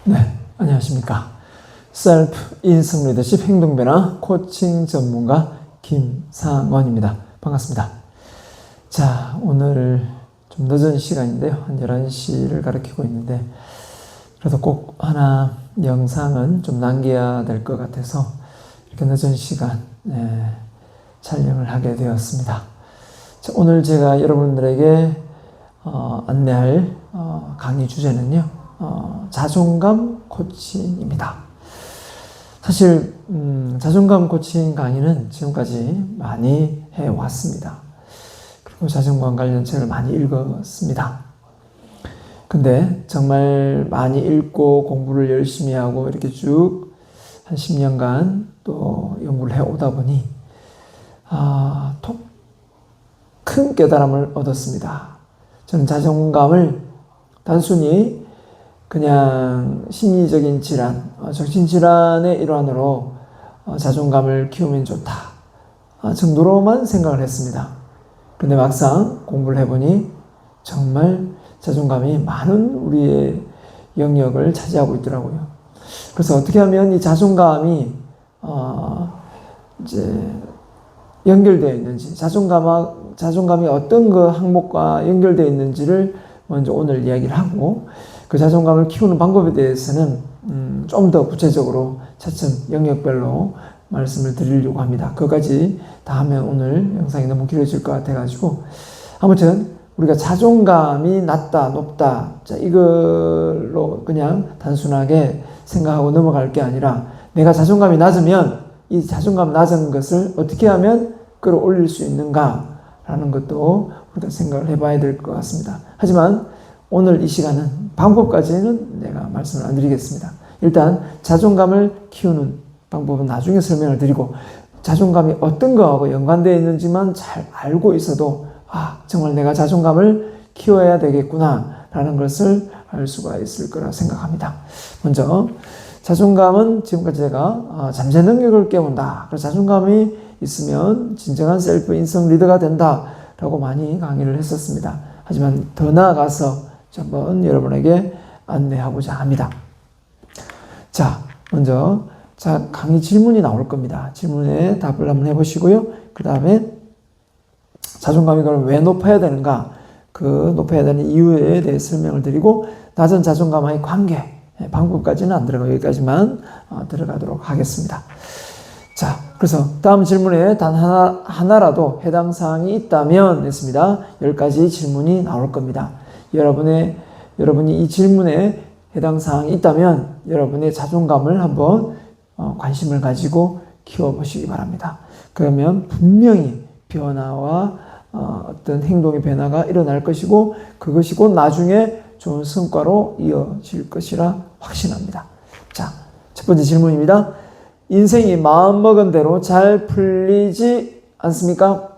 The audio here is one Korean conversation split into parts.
네, 안녕하십니까. 셀프 인성 리더십 행동 변화 코칭 전문가 김상원입니다. 반갑습니다. 자, 오늘 좀 늦은 시간인데요. 한 11시를 가리키고 있는데, 그래도 꼭 하나 영상은 좀 남겨야 될 것 같아서 이렇게 늦은 시간 촬영을 하게 되었습니다. 자, 오늘 제가 여러분들에게 안내할 강의 주제는요. 자존감 코칭입니다. 사실 자존감 코칭 강의는 지금까지 많이 해왔습니다. 그리고 자존감 관련 책을 많이 읽었습니다. 근데 정말 많이 읽고 공부를 열심히 하고 이렇게 쭉 한 10년간 또 연구를 해오다 보니 큰 깨달음을 얻었습니다. 저는 자존감을 단순히 그냥 심리적인 질환, 정신질환의 일환으로 자존감을 키우면 좋다 정도로만 생각을 했습니다. 근데 막상 공부를 해보니 정말 자존감이 많은 우리의 영역을 차지하고 있더라고요. 그래서 어떻게 하면 이 자존감이 이제 연결되어 있는지, 자존감이 어떤 그 항목과 연결되어 있는지를 먼저 오늘 이야기를 하고, 그 자존감을 키우는 방법에 대해서는 좀 더 구체적으로 차츰 영역별로 말씀을 드리려고 합니다. 그것까지 다 하면 오늘 영상이 너무 길어질 것 같아가지고, 아무튼 우리가 자존감이 낮다, 높다, 자, 이걸로 그냥 단순하게 생각하고 넘어갈 게 아니라, 내가 자존감이 낮으면 이 자존감 낮은 것을 어떻게 하면 끌어올릴 수 있는가라는 것도 우리가 생각을 해봐야 될 것 같습니다. 하지만 오늘 이 시간은 방법까지는 내가 말씀을 안 드리겠습니다. 일단 자존감을 키우는 방법은 나중에 설명을 드리고, 자존감이 어떤 거하고 연관되어 있는지만 잘 알고 있어도 정말 내가 자존감을 키워야 되겠구나 라는 것을 알 수가 있을 거라 생각합니다. 먼저 자존감은 지금까지 제가 잠재 능력을 깨운다, 그래서 자존감이 있으면 진정한 셀프 인성 리더가 된다 라고 많이 강의를 했었습니다. 하지만 더 나아가서 한번 여러분에게 안내하고자 합니다. 자, 먼저 강의 질문이 나올 겁니다. 질문에 답을 한번 해보시고요. 그 다음에 자존감이 그럼 왜 높아야 되는가, 그 높아야 되는 이유에 대해 설명을 드리고, 낮은 자존감과의 관계, 방법까지는 안 들어가고 여기까지만 들어가도록 하겠습니다. 자, 그래서 다음 질문에 단 하나라도 해당 사항이 있다면 했습니다. 10가지 질문이 나올 겁니다. 여러분이 이 질문에 해당 사항이 있다면 여러분의 자존감을 한번 관심을 가지고 키워보시기 바랍니다. 그러면 분명히 변화와 어떤 행동의 변화가 일어날 것이고, 그것이 곧 나중에 좋은 성과로 이어질 것이라 확신합니다. 자, 첫 번째 질문입니다. 인생이 마음먹은 대로 잘 풀리지 않습니까?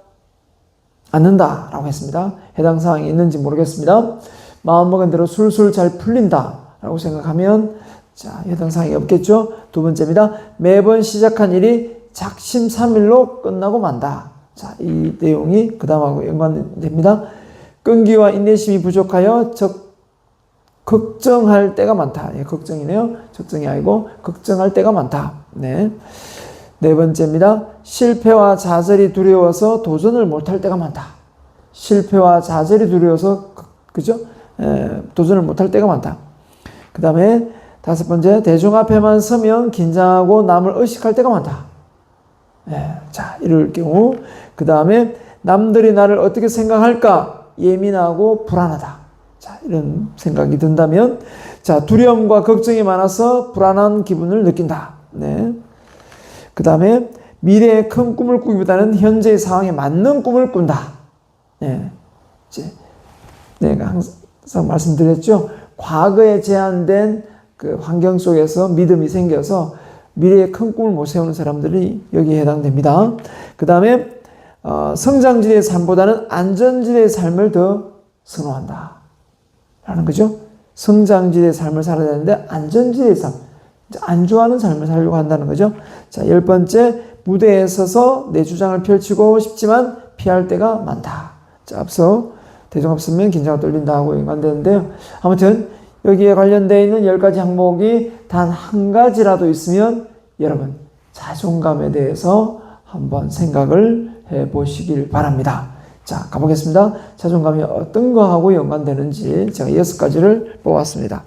않는다 라고 했습니다. 해당 사항이 있는지 모르겠습니다. 마음먹은 대로 술술 잘 풀린다 라고 생각하면 해당 사항이 없겠죠. 두 번째입니다. 매번 시작한 일이 작심삼일로 끝나고 만다. 자, 이 내용이 그 다음하고 연관됩니다. 끈기와 인내심이 부족하여 걱정할 때가 많다. 걱정이네요. 적정이 아니고 걱정할 때가 많다. 네 번째입니다. 실패와 좌절이 두려워서 도전을 못할 때가 많다. 실패와 좌절이 두려워서 도전을 못할 때가 많다. 그 다음에 다섯 번째, 대중 앞에만 서면 긴장하고 남을 의식할 때가 많다. 자, 이럴 경우, 그 다음에 남들이 나를 어떻게 생각할까 예민하고 불안하다. 자, 이런 생각이 든다면, 자, 두려움과 걱정이 많아서 불안한 기분을 느낀다. 그 다음에 미래의 큰 꿈을 꾸기보다는 현재의 상황에 맞는 꿈을 꾼다. 내가 항상 말씀드렸죠. 과거에 제한된 그 환경 속에서 믿음이 생겨서 미래의 큰 꿈을 못 세우는 사람들이 여기에 해당됩니다. 그 다음에 성장지대의 삶보다는 안전지대의 삶을 더 선호한다 라는 거죠. 성장지대의 삶을 살아야 되는데 안전지대의 삶, 안주하는 삶을 살려고 한다는 거죠. 자, 10번째, 무대에 서서 내 주장을 펼치고 싶지만 피할 때가 많다. 자, 앞서 대중 앞서면 긴장과 떨린다 하고 연관되는데요. 아무튼 여기에 관련되어 있는 10가지 항목이 단 한 가지라도 있으면 여러분 자존감에 대해서 한번 생각을 해 보시길 바랍니다. 자, 가보겠습니다. 자존감이 어떤 거하고 연관되는지 제가 6가지를 뽑았습니다.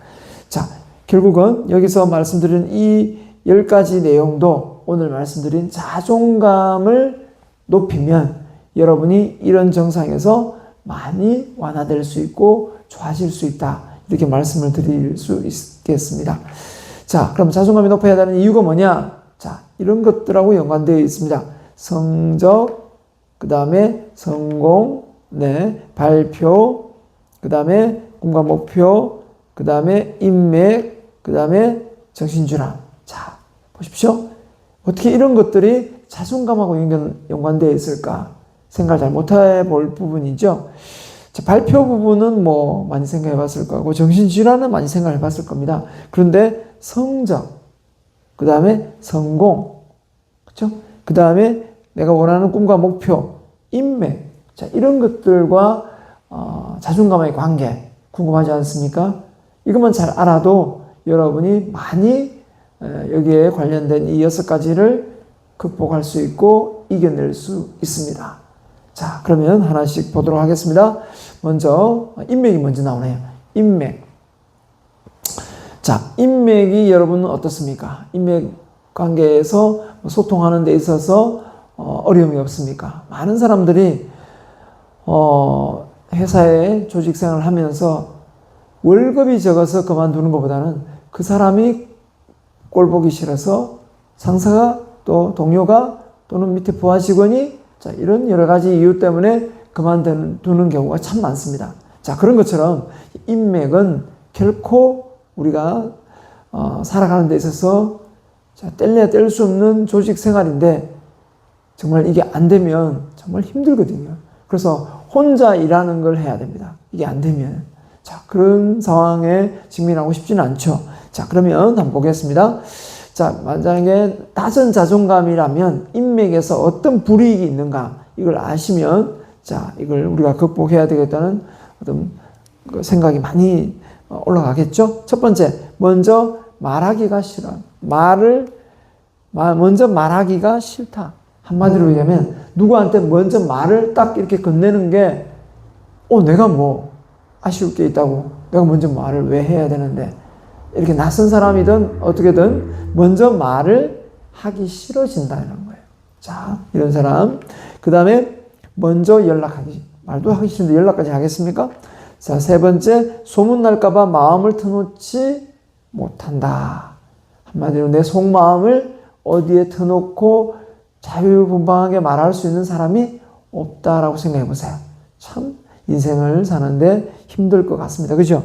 자, 결국은 여기서 말씀드린 이 10가지 내용도 오늘 말씀드린 자존감을 높이면 여러분이 이런 정상에서 많이 완화될 수 있고 좋아질 수 있다. 이렇게 말씀을 드릴 수 있겠습니다. 자, 그럼 자존감이 높아야 되는 이유가 뭐냐? 자, 이런 것들하고 연관되어 있습니다. 성적, 그 다음에 성공, 발표, 그 다음에 꿈과 목표, 그 다음에 인맥, 그 다음에 정신줄함. 자, 보십시오. 어떻게 이런 것들이 자존감하고 연관되어 있을까? 생각을 잘 못해 볼 부분이죠. 자, 발표 부분은 뭐 많이 생각해 봤을 거고, 정신질환은 많이 생각해 봤을 겁니다. 그런데 성적, 그 다음에 성공, 그렇죠? 그 다음에 내가 원하는 꿈과 목표, 인맥, 자, 이런 것들과 자존감의 관계 궁금하지 않습니까? 이것만 잘 알아도 여러분이 많이 여기에 관련된 이 6가지를 극복할 수 있고 이겨낼 수 있습니다. 자, 그러면 하나씩 보도록 하겠습니다. 먼저 인맥이 먼저 나오네요. 인맥. 자, 인맥이 여러분은 어떻습니까? 인맥 관계에서 소통하는 데 있어서 어려움이 없습니까? 많은 사람들이 회사에 조직 생활을 하면서 월급이 적어서 그만두는 것보다는 그 사람이 꼴 보기 싫어서 상사가 또 동료가 또는 밑에 부하 직원이 자, 이런 여러 가지 이유 때문에 그만두는 경우가 참 많습니다. 자, 그런 것처럼 인맥은 결코 우리가 살아가는 데 있어서 뗄래야 뗄 수 없는 조직 생활인데 정말 이게 안 되면 정말 힘들거든요. 그래서 혼자 일하는 걸 해야 됩니다. 이게 안 되면. 자, 그런 상황에 직면하고 싶지는 않죠. 자, 그러면 한번 보겠습니다. 자, 만약에 낮은 자존감이라면 인맥에서 어떤 불이익이 있는가 이걸 아시면 자, 이걸 우리가 극복해야 되겠다는 어떤 생각이 많이 올라가겠죠. 첫 번째, 먼저 말하기가 싫어. 먼저 말하기가 싫다. 한마디로 얘기하면 누구한테 먼저 말을 딱 이렇게 건네는 게 내가 뭐 아쉬울 게 있다고 내가 먼저 말을 왜 해야 되는데 이렇게 낯선 사람이든 어떻게든 먼저 말을 하기 싫어진다는 거예요. 자, 이런 사람. 그 다음에 먼저 연락하기. 말도 하기 싫은데 연락까지 하겠습니까? 자, 세 번째, 소문날까봐 마음을 터놓지 못한다. 한마디로 내 속마음을 어디에 터놓고 자유분방하게 말할 수 있는 사람이 없다라고 생각해 보세요. 참 인생을 사는데 힘들 것 같습니다. 그죠?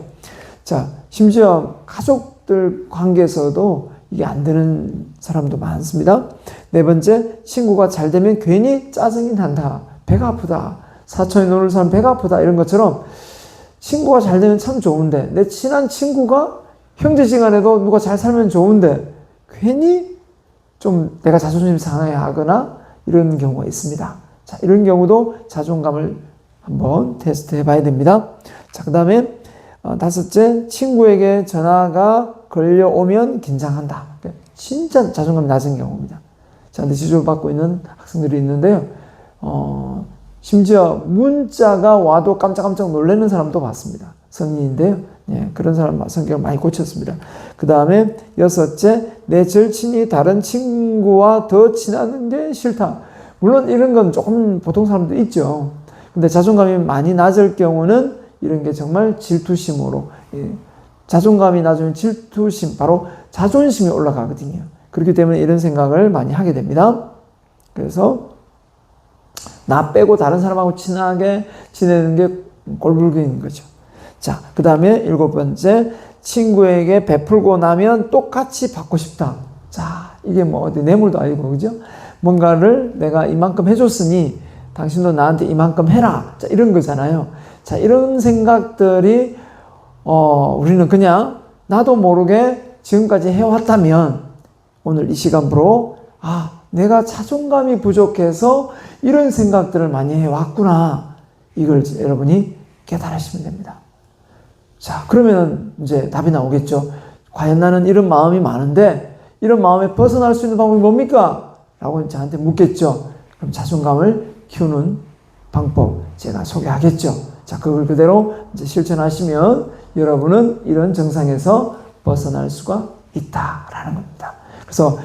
자, 심지어 가족들 관계에서도 이게 안 되는 사람도 많습니다. 네 번째, 친구가 잘 되면 괜히 짜증이 난다. 배가 아프다. 사촌에 노는 사람 배가 아프다. 이런 것처럼 친구가 잘 되면 참 좋은데 내 친한 친구가 형제지간에도 누가 잘 살면 좋은데 괜히 좀 내가 자존심이 상해하거나 이런 경우가 있습니다. 자, 이런 경우도 자존감을 한번 테스트해 봐야 됩니다. 자, 그 다음에 다섯째, 친구에게 전화가 걸려오면 긴장한다. 진짜 자존감이 낮은 경우입니다. 저한테 지적을 받고 있는 학생들이 있는데요. 심지어 문자가 와도 깜짝깜짝 놀라는 사람도 봤습니다. 성인인데요. 예, 그런 사람 성격을 많이 고쳤습니다. 그 다음에 여섯째, 내 절친이 다른 친구와 더 친하는 게 싫다. 물론 이런 건 조금 보통 사람도 있죠. 근데 자존감이 많이 낮을 경우는 이런 게 정말 질투심으로, 자존감이 낮으면 질투심, 바로 자존심이 올라가거든요. 그렇기 때문에 이런 생각을 많이 하게 됩니다. 그래서 나 빼고 다른 사람하고 친하게 지내는 게 꼴불견인 거죠. 자, 그 다음에 7번째, 친구에게 베풀고 나면 똑같이 받고 싶다. 자, 이게 뭐 어디 뇌물도 아니고, 그죠? 뭔가를 내가 이만큼 해줬으니 당신도 나한테 이만큼 해라. 자, 이런 거잖아요. 자, 이런 생각들이, 우리는 그냥 나도 모르게 지금까지 해왔다면 오늘 이 시간으로, 내가 자존감이 부족해서 이런 생각들을 많이 해왔구나. 이걸 여러분이 깨달으시면 됩니다. 자, 그러면 이제 답이 나오겠죠. 과연 나는 이런 마음이 많은데 이런 마음에 벗어날 수 있는 방법이 뭡니까? 라고 저한테 묻겠죠. 그럼 자존감을 키우는 방법 제가 소개하겠죠. 자, 그걸 그대로 이제 실천하시면 여러분은 이런 정상에서 벗어날 수가 있다라는 겁니다. 그래서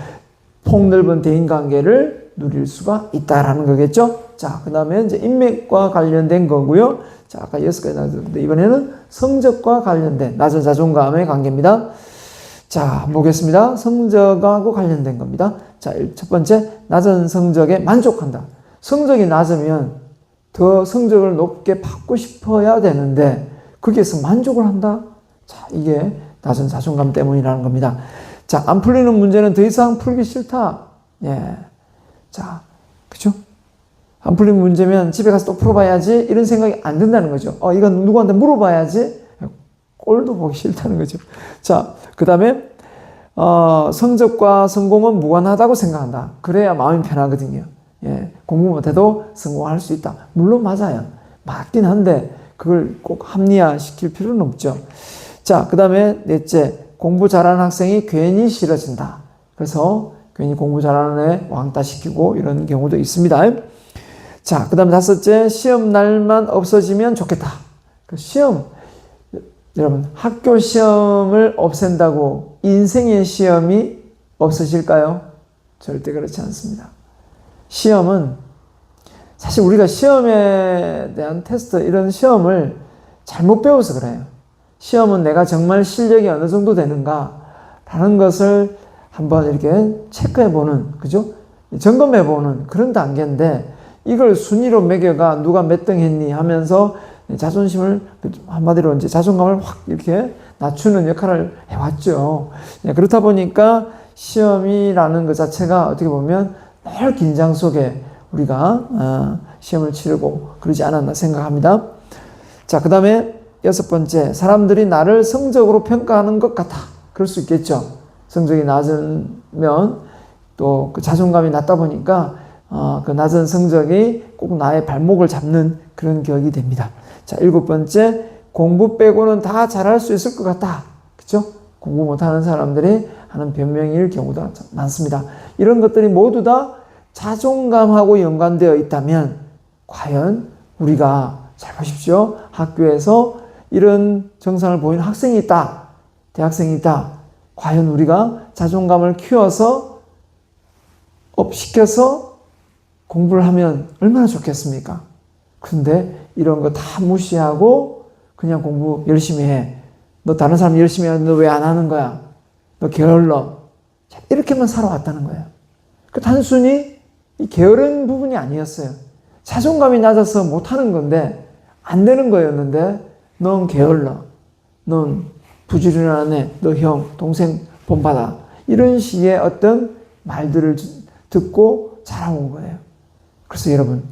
폭넓은 대인관계를 누릴 수가 있다라는 거겠죠. 자, 그 다음에 이제 인맥과 관련된 거고요. 자, 아까 6가지 나왔는데 이번에는 성적과 관련된 낮은 자존감의 관계입니다. 자, 보겠습니다. 성적하고 관련된 겁니다. 자, 첫 번째, 낮은 성적에 만족한다. 성적이 낮으면 더 성적을 높게 받고 싶어야 되는데 거기에서 만족을 한다? 자, 이게 낮은 자존감 때문이라는 겁니다. 자, 안 풀리는 문제는 더 이상 풀기 싫다. 예. 자, 그죠? 안 풀리는 문제면 집에 가서 또 풀어봐야지 이런 생각이 안 든다는 거죠. 이건 누구한테 물어봐야지 꼴도 보기 싫다는 거죠. 자, 그 다음에 성적과 성공은 무관하다고 생각한다. 그래야 마음이 편하거든요. 예, 공부 못해도 성공할 수 있다. 물론 맞아요. 맞긴 한데 그걸 꼭 합리화시킬 필요는 없죠. 자, 그 다음에 넷째, 공부 잘하는 학생이 괜히 싫어진다. 그래서 괜히 공부 잘하는 애 왕따시키고 이런 경우도 있습니다. 자, 그 다음에 다섯째, 시험 날만 없어지면 좋겠다. 그 시험, 여러분, 학교 시험을 없앤다고 인생의 시험이 없어질까요? 절대 그렇지 않습니다. 시험은 사실 우리가 시험에 대한 테스트, 이런 시험을 잘못 배워서 그래요. 시험은 내가 정말 실력이 어느 정도 되는가 라는 것을 한번 이렇게 체크해보는, 그죠? 점검해보는 그런 단계인데 이걸 순위로 매겨가 누가 몇 등 했니 하면서 자존심을, 한마디로 이제 자존감을 확 이렇게 낮추는 역할을 해왔죠. 그렇다 보니까 시험이라는 것 자체가 어떻게 보면 늘 긴장 속에 우리가 시험을 치르고 그러지 않았나 생각합니다. 자, 그 다음에 여섯 번째, 사람들이 나를 성적으로 평가하는 것 같아. 그럴 수 있겠죠. 성적이 낮으면 또 그 자존감이 낮다 보니까 그 낮은 성적이 꼭 나의 발목을 잡는 그런 격이 됩니다. 자, 일곱 번째, 공부 빼고는 다 잘할 수 있을 것 같다. 그쵸? 공부 못하는 사람들이 하는 변명일 경우도 많습니다. 이런 것들이 모두 다 자존감하고 연관되어 있다면 과연 우리가, 잘 보십시오. 학교에서 이런 정상을 보이는 학생이 있다. 대학생이 있다. 과연 우리가 자존감을 키워서 업시켜서 공부를 하면 얼마나 좋겠습니까? 그런데 이런 거 다 무시하고 그냥 공부 열심히 해. 너 다른 사람 열심히 하는데 너 왜 안 하는 거야? 너 게을러. 이렇게만 살아왔다는 거예요. 그 단순히 이 게으른 부분이 아니었어요. 자존감이 낮아서 못하는 건데 안 되는 거였는데 넌 게을러. 넌 부지런하네. 너 형, 동생 본받아. 이런 식의 어떤 말들을 듣고 자라온 거예요. 그래서 여러분,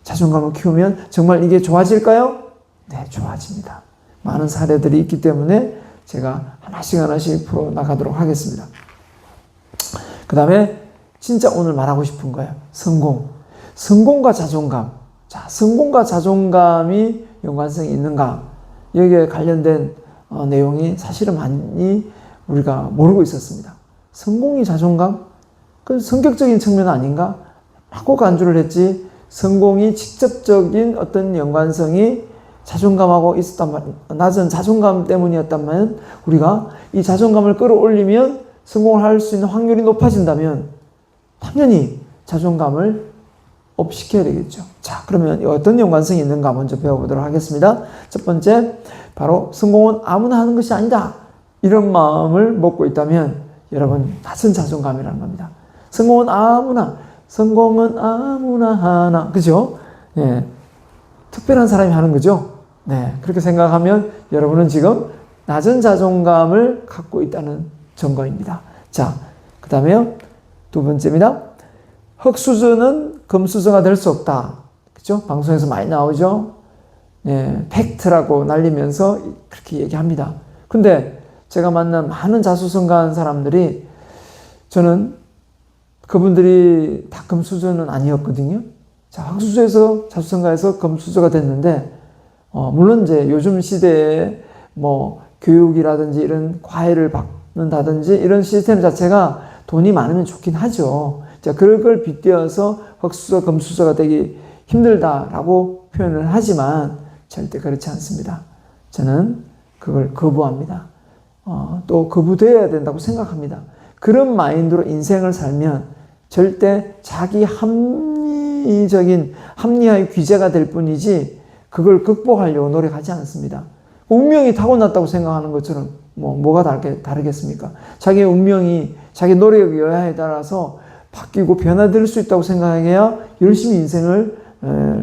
자존감을 키우면 정말 이게 좋아질까요? 네, 좋아집니다. 많은 사례들이 있기 때문에 제가 하나씩 풀어나가도록 하겠습니다. 그 다음에 진짜 오늘 말하고 싶은 거예요. 성공. 성공과 자존감. 자, 성공과 자존감이 연관성이 있는가? 여기에 관련된 내용이 사실은 많이 우리가 모르고 있었습니다. 성공이 자존감? 그 성격적인 측면 아닌가? 하고 간주를 했지, 성공이 직접적인 어떤 연관성이 자존감하고 있었단 말이에요. 낮은 자존감 때문이었다면 우리가 이 자존감을 끌어올리면 성공을 할 수 있는 확률이 높아진다면 당연히 자존감을 업시켜야 되겠죠. 자, 그러면 어떤 연관성이 있는가 먼저 배워보도록 하겠습니다. 첫 번째, 바로 성공은 아무나 하는 것이 아니다. 이런 마음을 먹고 있다면 여러분, 낮은 자존감이라는 겁니다. 성공은 아무나 하나. 그죠? 예. 특별한 사람이 하는 거죠? 네. 그렇게 생각하면 여러분은 지금 낮은 자존감을 갖고 있다는 증거입니다. 자, 그 다음에요. 두 번째입니다. 흙수저는 금수저가 될 수 없다. 그죠? 방송에서 많이 나오죠? 네. 팩트라고 날리면서 그렇게 얘기합니다. 근데 제가 만난 많은 자수성가한 사람들이 저는 그분들이 다 금수저는 아니었거든요. 자, 흙수저에서 자수성가해서 금수저가 됐는데, 물론 이제 요즘 시대에 뭐 교육이라든지 이런 과외를 받는다든지 이런 시스템 자체가 돈이 많으면 좋긴 하죠. 자, 그걸 빗대어서 흑수저, 금수저가 되기 힘들다라고 표현을 하지만 절대 그렇지 않습니다. 저는 그걸 거부합니다. 또 거부되어야 된다고 생각합니다. 그런 마인드로 인생을 살면 절대 자기 합리화의 귀재가 될 뿐이지 그걸 극복하려고 노력하지 않습니다. 운명이 타고났다고 생각하는 것처럼 뭐가 다르겠습니까? 자기의 운명이 자기 노력의 여하에 따라서 바뀌고 변화될 수 있다고 생각해야 열심히 인생을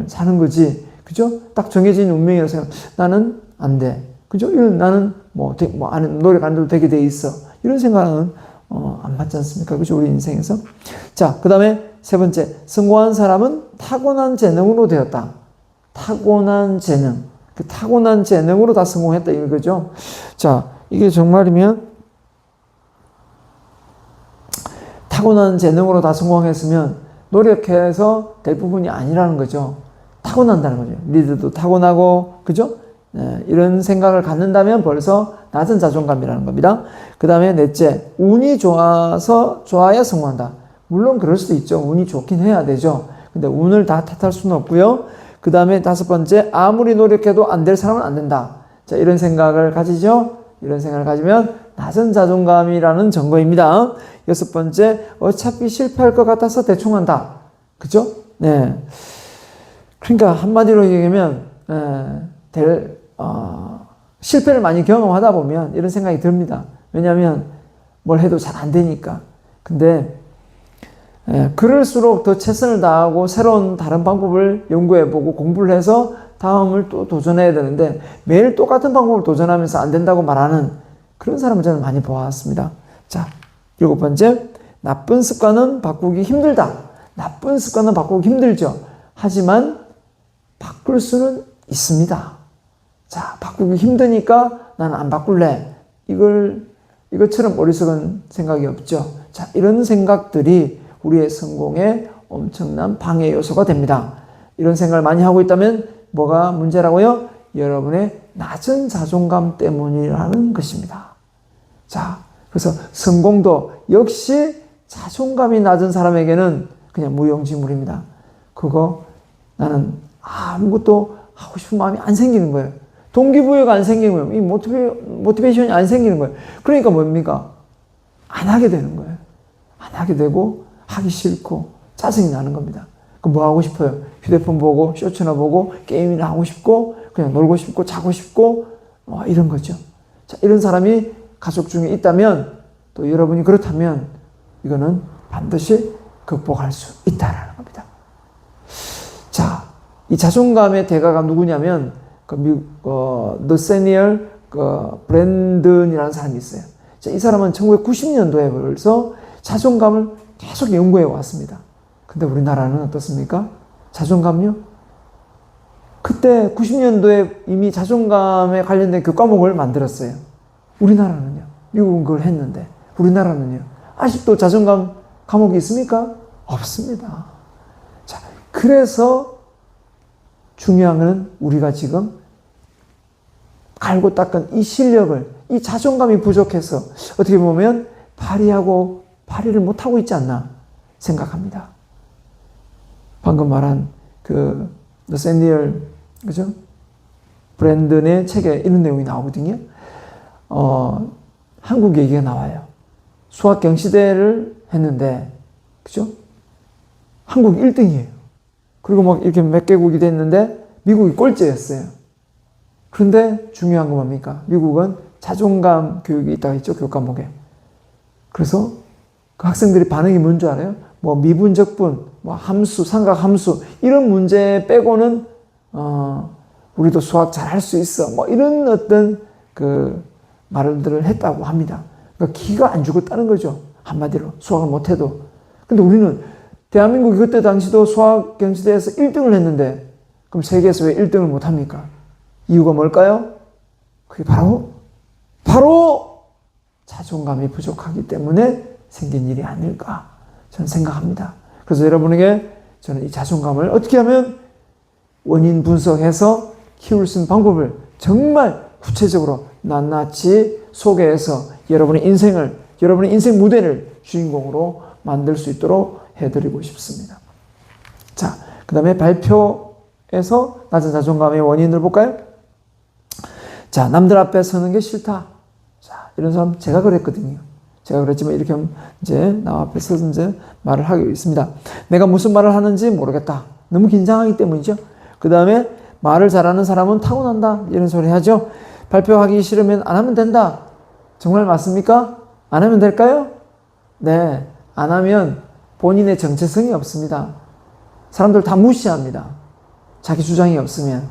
사는 거지. 그죠? 딱 정해진 운명이라고 생각. 나는 안 돼. 그죠? 나는 노력 안 해도 되게 돼 있어. 이런 생각은 안 맞지 않습니까? 그죠? 우리 인생에서. 자, 그 다음에 세 번째, 성공한 사람은 타고난 재능으로 되었다. 타고난 재능. 그 타고난 재능으로 다 성공했다 이거죠. 자, 이게 정말이면 타고난 재능으로 다 성공했으면 노력해서 될 부분이 아니라는 거죠. 타고난다는 거죠. 리더도 타고나고, 그죠? 네, 이런 생각을 갖는다면 벌써 낮은 자존감이라는 겁니다. 그 다음에 넷째, 운이 좋아야 성공한다. 물론 그럴 수도 있죠. 운이 좋긴 해야 되죠. 근데 운을 다 탓할 수는 없고요. 그 다음에 다섯 번째, 아무리 노력해도 안 될 사람은 안 된다. 자, 이런 생각을 가지죠. 이런 생각을 가지면 낮은 자존감이라는 증거입니다. 여섯 번째, 어차피 실패할 것 같아서 대충 한다. 그죠? 네. 그러니까 한마디로 얘기하면 실패를 많이 경험하다 보면 이런 생각이 듭니다. 왜냐하면 뭘 해도 잘 안 되니까. 근데 그럴수록 더 최선을 다하고 새로운 다른 방법을 연구해보고 공부를 해서 다음을 또 도전해야 되는데 매일 똑같은 방법을 도전하면서 안 된다고 말하는 그런 사람을 저는 많이 보았습니다. 자, 일곱 번째, 나쁜 습관은 바꾸기 힘들다. 나쁜 습관은 바꾸기 힘들죠. 하지만 바꿀 수는 있습니다. 자, 바꾸기 힘드니까 나는 안 바꿀래. 이것처럼 어리석은 생각이 없죠. 자, 이런 생각들이 우리의 성공에 엄청난 방해 요소가 됩니다. 이런 생각을 많이 하고 있다면 뭐가 문제라고요? 여러분의 낮은 자존감 때문이라는 것입니다. 자, 그래서 성공도 역시 자존감이 낮은 사람에게는 그냥 무용지물입니다. 그거 나는 아무것도 하고 싶은 마음이 안 생기는 거예요. 동기부여가 안 생기는 거예요. 이 모티베이션이 안 생기는 거예요. 그러니까 뭡니까? 안 하게 되는 거예요. 안 하게 되고 하기 싫고 짜증이 나는 겁니다. 그럼 뭐 하고 싶어요? 휴대폰 보고 쇼츠나 보고 게임이나 하고 싶고 그냥 놀고 싶고 자고 싶고 이런 거죠. 자, 이런 사람이 가족 중에 있다면 또 여러분이 그렇다면 이거는 반드시 극복할 수 있다라는 겁니다. 자, 이 자존감의 대가가 누구냐면 너세니얼 브랜든이라는 사람이 있어요. 자, 이 사람은 1990년도에 벌써 자존감을 계속 연구해 왔습니다. 근데 우리나라는 어떻습니까? 자존감요? 그때 90년도에 이미 자존감에 관련된 교과목을 만들었어요. 우리나라는요. 미국은 그걸 했는데 우리나라는요. 아직도 자존감 과목이 있습니까? 없습니다. 자, 그래서 중요한 것은 우리가 지금 갈고 닦은 이 실력을, 이 자존감이 부족해서 어떻게 보면 발휘를 못하고 있지 않나 생각합니다. 방금 말한 너샌디얼, 그죠? 브랜든의 책에 이런 내용이 나오거든요. 한국 얘기가 나와요. 수학 경시대를 했는데, 그죠? 한국 1등이에요. 그리고 막 이렇게 몇 개국이 됐는데, 미국이 꼴찌였어요. 그런데 중요한 건 뭡니까? 미국은 자존감 교육이 있다고 했죠, 교과목에. 그래서 그 학생들이 반응이 뭔 줄 알아요? 뭐 미분적분, 뭐 함수, 삼각함수 이런 문제 빼고는 우리도 수학 잘할 수 있어. 뭐 이런 어떤 그 말들을 했다고 합니다. 그러니까 기가 안 죽었다는 거죠. 한마디로 수학을 못해도. 근데 우리는 대한민국이 그때 당시도 수학 경시대에서 1등을 했는데 그럼 세계에서 왜 1등을 못합니까? 이유가 뭘까요? 그게 바로 자존감이 부족하기 때문에 생긴 일이 아닐까 저는 생각합니다. 그래서 여러분에게 저는 이 자존감을 어떻게 하면 원인 분석해서 키울 수 있는 방법을 정말 구체적으로 낱낱이 소개해서 여러분의 인생 무대를 주인공으로 만들 수 있도록 해드리고 싶습니다. 자, 그 다음에 발표에서 낮은 자존감의 원인을 볼까요? 자, 남들 앞에 서는 게 싫다. 자, 이런 사람 제가 그랬거든요. 제가 그랬지만 이렇게 이제 나 앞에 서서 이제 말을 하고 있습니다. 내가 무슨 말을 하는지 모르겠다. 너무 긴장하기 때문이죠. 그 다음에 말을 잘하는 사람은 타고난다. 이런 소리 하죠. 발표하기 싫으면 안 하면 된다. 정말 맞습니까? 안 하면 될까요? 네. 안 하면 본인의 정체성이 없습니다. 사람들 다 무시합니다. 자기 주장이 없으면.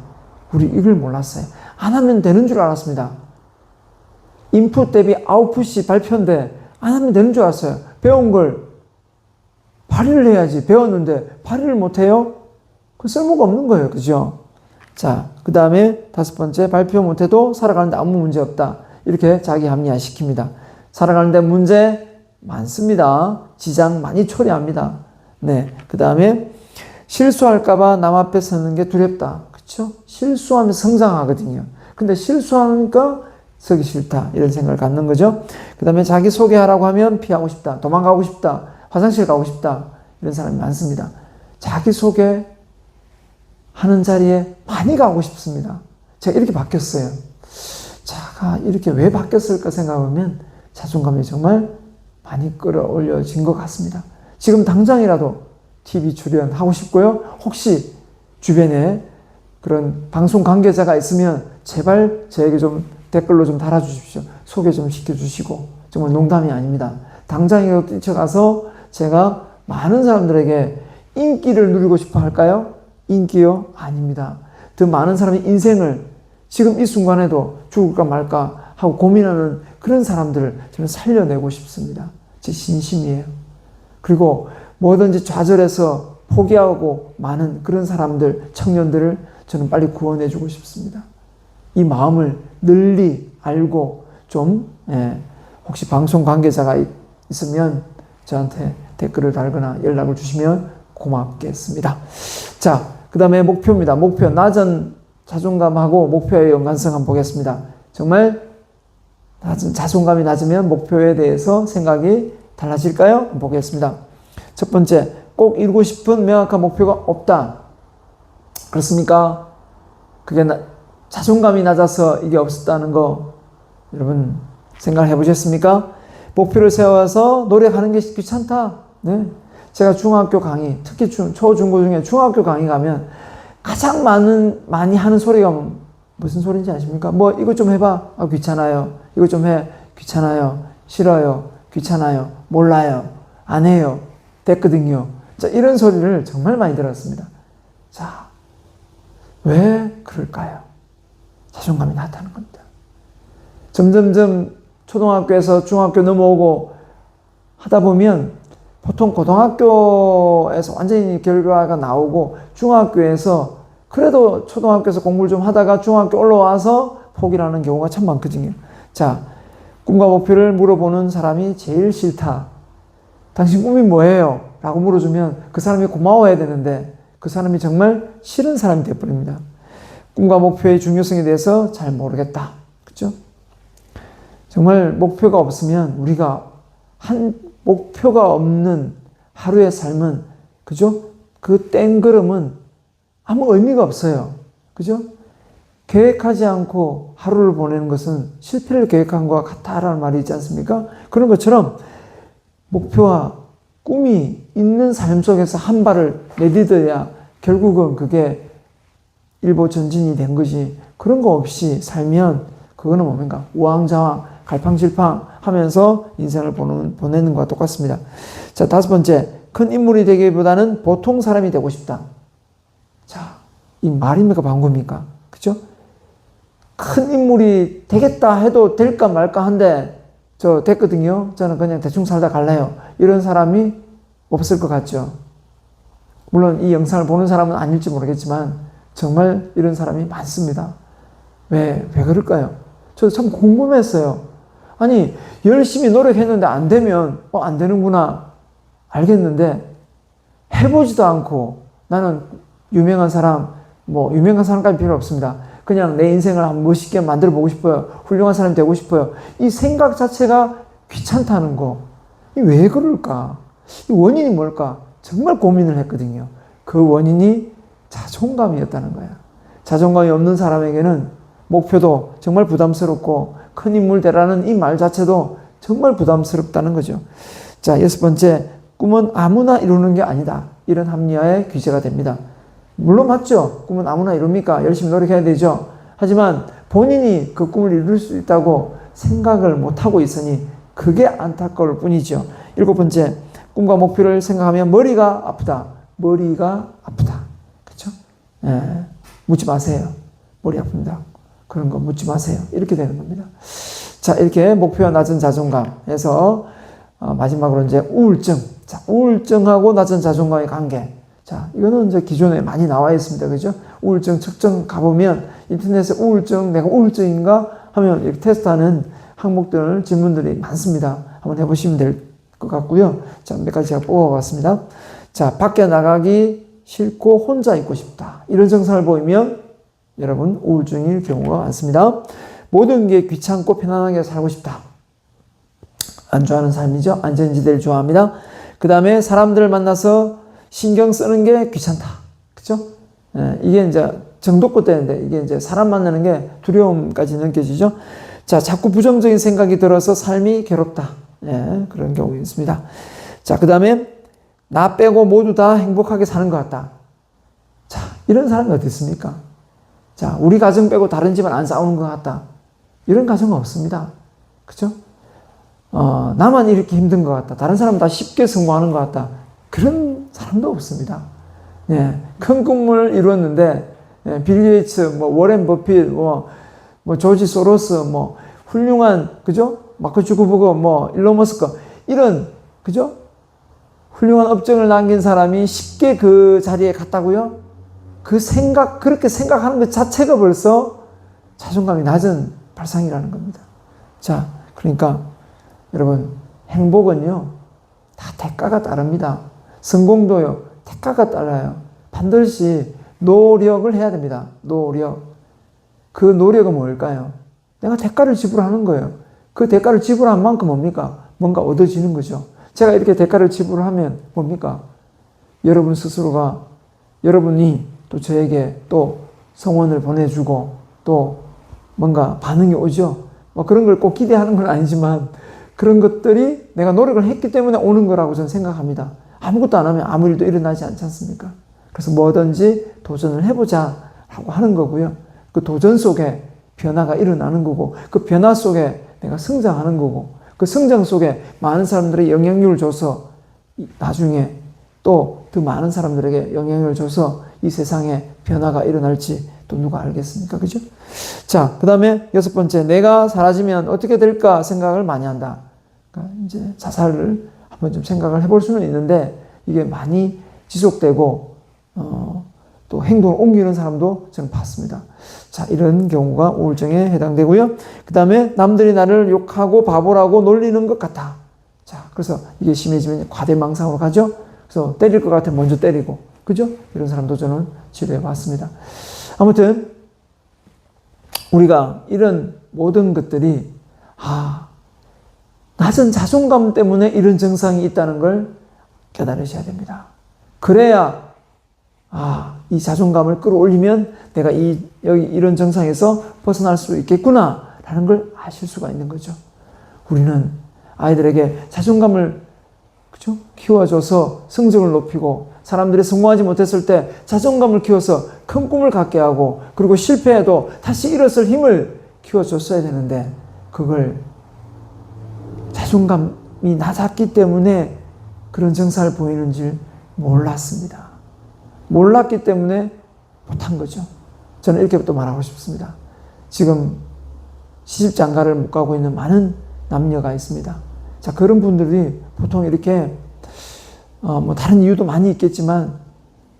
우리 이걸 몰랐어요. 안 하면 되는 줄 알았습니다. 인풋 대비 아웃풋이 발표인데 안 하면 되는 줄 알았어요. 배운 걸 발휘를 해야지. 배웠는데 발휘를 못해요? 그 쓸모가 없는 거예요. 그죠? 자, 그 다음에 5번째, 발표 못해도 살아가는데 아무 문제 없다. 이렇게 자기 합리화시킵니다. 살아가는데 문제 많습니다. 지장 많이 초래합니다. 네. 그 다음에 실수할까봐 남 앞에 서는 게 두렵다. 그쵸? 실수하면 성장하거든요. 근데 실수하니까 서기 싫다. 이런 생각을 갖는 거죠. 그 다음에 자기 소개하라고 하면 피하고 싶다. 도망가고 싶다. 화장실 가고 싶다. 이런 사람이 많습니다. 자기 소개 하는 자리에 많이 가고 싶습니다. 제가 이렇게 바뀌었어요. 제가 이렇게 왜 바뀌었을까 생각하면 자존감이 정말 많이 끌어올려진 것 같습니다. 지금 당장이라도 TV 출연하고 싶고요. 혹시 주변에 그런 방송 관계자가 있으면 제발 저에게 좀 댓글로 좀 달아주십시오. 소개 좀 시켜주시고. 정말 농담이 아닙니다. 당장이라도 뛰쳐가서 제가 많은 사람들에게 인기를 누리고 싶어 할까요? 인기요? 아닙니다. 더 많은 사람의 인생을 지금 이 순간에도 죽을까 말까 하고 고민하는 그런 사람들을 저는 살려내고 싶습니다. 제 진심이에요. 그리고 뭐든지 좌절해서 포기하고 많은 그런 사람들, 청년들을 저는 빨리 구원해주고 싶습니다. 이 마음을 널리 알고 좀 혹시 방송 관계자가 있으면 저한테 댓글을 달거나 연락을 주시면 고맙겠습니다. 자, 그 다음에 목표입니다. 목표, 낮은 자존감하고 목표의 연관성 한번 보겠습니다. 정말 자존감이 낮으면 목표에 대해서 생각이 달라질까요? 한번 보겠습니다. 첫 번째, 꼭 이루고 싶은 명확한 목표가 없다. 그렇습니까? 그게 자존감이 낮아서 이게 없었다는 거 여러분 생각을 해보셨습니까? 목표를 세워서 노력하는 게 귀찮다. 네. 제가 중학교 강의, 특히 초, 중고 중에 중학교 강의 가면 가장 많이 하는 소리가 무슨 소리인지 아십니까? 뭐 이것 좀 해봐. 아, 귀찮아요. 이것 좀 해. 귀찮아요. 싫어요. 귀찮아요. 몰라요. 안 해요. 됐거든요. 자, 이런 소리를 정말 많이 들었습니다. 자, 왜 그럴까요? 자존감이 낮다는 겁니다. 점점점 초등학교에서 중학교 넘어오고 하다 보면 보통 고등학교에서 완전히 결과가 나오고 중학교에서 그래도 초등학교에서 공부를 좀 하다가 중학교 올라와서 포기를 하는 경우가 참 많거든요. 자, 꿈과 목표를 물어보는 사람이 제일 싫다. 당신 꿈이 뭐예요? 라고 물어주면 그 사람이 고마워해야 되는데 그 사람이 정말 싫은 사람이 되어버립니다. 꿈과 목표의 중요성에 대해서 잘 모르겠다. 그렇죠? 정말 목표가 없으면 우리가 목표가 없는 하루의 삶은 그죠? 그 땡걸음은 아무 의미가 없어요. 그죠? 계획하지 않고 하루를 보내는 것은 실패를 계획한 것과 같다라는 말이 있지 않습니까? 그런 것처럼 목표와 꿈이 있는 삶 속에서 한 발을 내딛어야 결국은 그게 일보전진이 된 거지. 그런 거 없이 살면 그거는 뭡니까? 우왕좌왕, 갈팡질팡 하면서 인생을 보내는 것과 똑같습니다. 자, 5번째. 큰 인물이 되기보다는 보통 사람이 되고 싶다. 자, 이 말입니까? 방구입니까? 그죠? 큰 인물이 되겠다 해도 될까 말까 한데 저 됐거든요. 저는 그냥 대충 살다 갈래요. 이런 사람이 없을 것 같죠. 물론 이 영상을 보는 사람은 아닐지 모르겠지만 정말 이런 사람이 많습니다. 왜 그럴까요? 저도 참 궁금했어요. 아니, 열심히 노력했는데 안 되면 안 되는구나 알겠는데 해보지도 않고 나는 유명한 사람, 유명한 사람까지 필요 없습니다. 그냥 내 인생을 한번 멋있게 만들어 보고 싶어요. 훌륭한 사람이 되고 싶어요. 이 생각 자체가 귀찮다는 거. 이 왜 그럴까? 이 원인이 뭘까? 정말 고민을 했거든요. 그 원인이 자존감이었다는 거야. 자존감이 없는 사람에게는 목표도 정말 부담스럽고 큰 인물 되라는 이 말 자체도 정말 부담스럽다는 거죠. 자, 6번째, 꿈은 아무나 이루는 게 아니다. 이런 합리화의 귀재가 됩니다. 물론 맞죠. 꿈은 아무나 이룹니까? 열심히 노력해야 되죠. 하지만 본인이 그 꿈을 이룰 수 있다고 생각을 못하고 있으니 그게 안타까울 뿐이죠. 7번째, 꿈과 목표를 생각하면 머리가 아프다. 머리가 아프다. 그렇죠? 예, 묻지 마세요. 머리 아픕니다. 그런 거 묻지 마세요. 이렇게 되는 겁니다. 자, 이렇게 목표와 낮은 자존감 해서 마지막으로 이제 우울증. 자, 우울증하고 낮은 자존감의 관계. 자, 이거는 이제 기존에 많이 나와 있습니다. 그죠? 우울증 측정 가보면 인터넷에 우울증, 내가 우울증인가 하면 이렇게 테스트하는 항목들, 질문들이 많습니다. 한번 해보시면 될 것 같고요. 자, 몇 가지 제가 뽑아봤습니다. 자, 밖에 나가기 싫고 혼자 있고 싶다. 이런 증상을 보이면 여러분 우울증일 경우가 많습니다. 모든 게 귀찮고 편안하게 살고 싶다. 안 좋아하는 삶이죠. 안전지대를 좋아합니다. 그 다음에 사람들을 만나서 신경 쓰는 게 귀찮다. 그죠? 예, 이게 이제 정도껏 되는데 이게 이제 사람 만나는 게 두려움까지 느껴지죠. 자, 자꾸 부정적인 생각이 들어서 삶이 괴롭다. 예, 그런 경우가 있습니다. 자, 그 다음에 나 빼고 모두 다 행복하게 사는 것 같다. 자, 이런 사람이 어디 있습니까? 자, 우리 가정 빼고 다른 집은 안 싸우는 것 같다. 이런 가정은 없습니다. 그죠? 나만 이렇게 힘든 것 같다. 다른 사람은 다 쉽게 성공하는 것 같다. 그런 사람도 없습니다. 예, 큰 꿈을 이루었는데, 예, 빌 게이츠, 뭐, 워렌 버핏, 뭐 조지 소로스, 뭐, 훌륭한, 그죠? 마크 주커버그, 뭐, 일론 머스크, 이런, 그죠? 훌륭한 업적을 남긴 사람이 쉽게 그 자리에 갔다고요? 그렇게 생각하는 것 자체가 벌써 자존감이 낮은 발상이라는 겁니다. 자, 그러니까, 여러분, 행복은요, 다 대가가 따릅니다. 성공도요, 대가가 따라요. 반드시 노력을 해야 됩니다. 노력. 그 노력은 뭘까요? 내가 대가를 지불하는 거예요. 그 대가를 지불한 만큼 뭡니까? 뭔가 얻어지는 거죠. 제가 이렇게 대가를 지불하면 뭡니까? 여러분 스스로가, 여러분이 또 저에게 또 성원을 보내주고 또 뭔가 반응이 오죠. 뭐 그런 걸 꼭 기대하는 건 아니지만 그런 것들이 내가 노력을 했기 때문에 오는 거라고 저는 생각합니다. 아무것도 안 하면 아무 일도 일어나지 않지 않습니까? 그래서 뭐든지 도전을 해보자 라고 하는 거고요. 그 도전 속에 변화가 일어나는 거고 그 변화 속에 내가 성장하는 거고 그 성장 속에 많은 사람들의 영향력을 줘서 나중에 또 더 많은 사람들에게 영향을 줘서 이 세상에 변화가 일어날지 또 누가 알겠습니까? 그죠? 자, 그 다음에 6번째, 내가 사라지면 어떻게 될까 생각을 많이 한다. 그러니까 이제 자살을 한번 좀 생각을 해볼 수는 있는데 이게 많이 지속되고 또 행동을 옮기는 사람도 저는 봤습니다. 자, 이런 경우가 우울증에 해당되고요. 그 다음에 남들이 나를 욕하고 바보라고 놀리는 것 같아. 자, 그래서 이게 심해지면 과대망상으로 가죠. 그래서 때릴 것 같으면 먼저 때리고, 그죠? 이런 사람도 저는 치료해 봤습니다. 아무튼 우리가 이런 모든 것들이 낮은 자존감 때문에 이런 증상이 있다는 걸 깨달으셔야 됩니다. 그래야 이 자존감을 끌어올리면 내가 여기 이런 증상에서 벗어날 수 있겠구나 라는 걸 아실 수가 있는 거죠. 우리는 아이들에게 자존감을 그죠? 키워줘서 성적을 높이고 사람들이 성공하지 못했을 때 자존감을 키워서 큰 꿈을 갖게 하고 그리고 실패해도 다시 일어설 힘을 키워줬어야 되는데 그걸 자존감이 낮았기 때문에 그런 증상을 보이는 줄 몰랐습니다. 몰랐기 때문에 못한 거죠. 저는 이렇게 또 말하고 싶습니다. 지금 시집장가를 못 가고 있는 많은 남녀가 있습니다. 자, 그런 분들이 보통 이렇게 뭐 다른 이유도 많이 있겠지만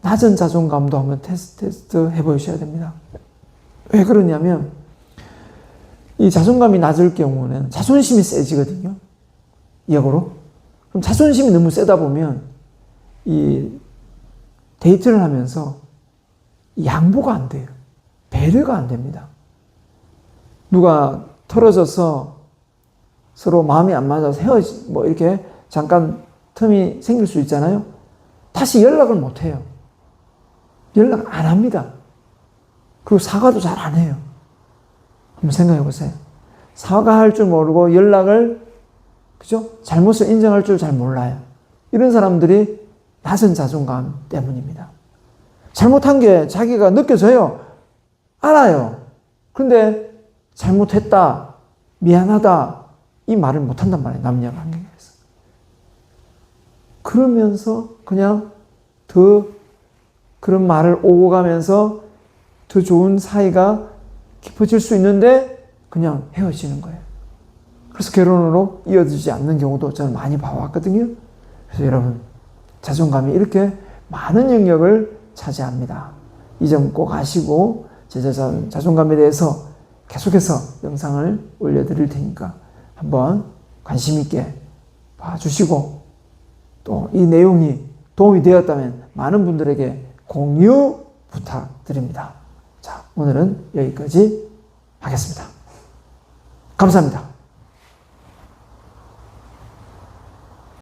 낮은 자존감도 한번 테스트 해보셔야 됩니다. 왜 그러냐면 이 자존감이 낮을 경우는 자존심이 세지거든요. 역으로. 그럼 자존심이 너무 세다 보면 이 데이트를 하면서 양보가 안 돼요. 배려가 안 됩니다. 누가 틀어져서 서로 마음이 안 맞아서 뭐 이렇게 잠깐 틈이 생길 수 있잖아요. 다시 연락을 못 해요. 연락 안 합니다. 그리고 사과도 잘 안 해요. 한번 생각해 보세요. 사과할 줄 모르고 연락을, 그죠? 잘못을 인정할 줄 잘 몰라요. 이런 사람들이 낮은 자존감 때문입니다. 잘못한 게 자기가 느껴져요. 알아요. 근데 잘못했다, 미안하다, 이 말을 못 한단 말이에요. 남녀 관계에서. 그러면서 그냥 더 그런 말을 오고 가면서 더 좋은 사이가 깊어질 수 있는데 그냥 헤어지는 거예요. 그래서 결혼으로 이어지지 않는 경우도 저는 많이 봐왔거든요. 그래서 여러분, 자존감이 이렇게 많은 영역을 차지합니다. 이 점 꼭 아시고, 제 자존감에 대해서 계속해서 영상을 올려드릴 테니까 한번 관심 있게 봐주시고, 또 이 내용이 도움이 되었다면 많은 분들에게 공유 부탁드립니다. 자, 오늘은 여기까지 하겠습니다. 감사합니다.